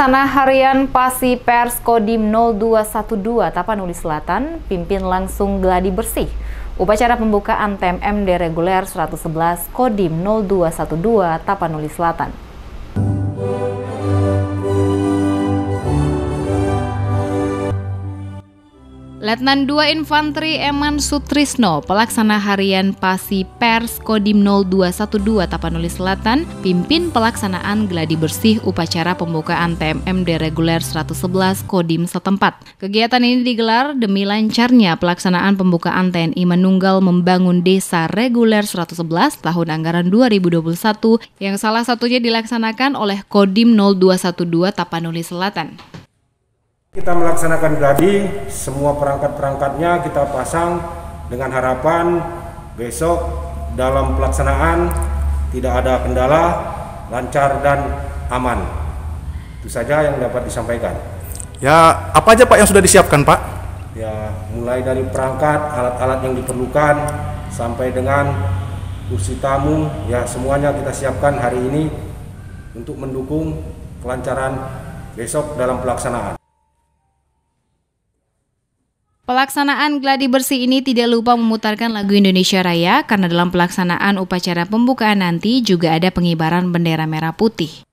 Pelaksana Harian Pasi Pers Kodim 0212 Tapanuli Selatan pimpin langsung gladi bersih upacara pembukaan TMMD reguler 111 Kodim 0212 Tapanuli Selatan. Letnan 2 Infanteri Eman Sutrisno, Pelaksana Harian Pasi Pers Kodim 0212 Tapanuli Selatan, pimpin pelaksanaan gladi bersih upacara pembukaan TMMD reguler 111 Kodim setempat. Kegiatan ini digelar demi lancarnya pelaksanaan pembukaan TNI Manunggal Membangun Desa reguler 111 tahun anggaran 2021 yang salah satunya dilaksanakan oleh Kodim 0212 Tapanuli Selatan. Kita melaksanakan gladi, semua perangkat-perangkatnya kita pasang dengan harapan besok dalam pelaksanaan tidak ada kendala, lancar dan aman. Itu saja yang dapat disampaikan. Ya, apa aja Pak yang sudah disiapkan Pak? Ya, mulai dari perangkat, alat-alat yang diperlukan, sampai dengan kursi tamu, ya semuanya kita siapkan hari ini untuk mendukung kelancaran besok dalam pelaksanaan. Pelaksanaan gladi bersih ini tidak lupa memutarkan lagu Indonesia Raya karena dalam pelaksanaan upacara pembukaan nanti juga ada pengibaran bendera merah putih.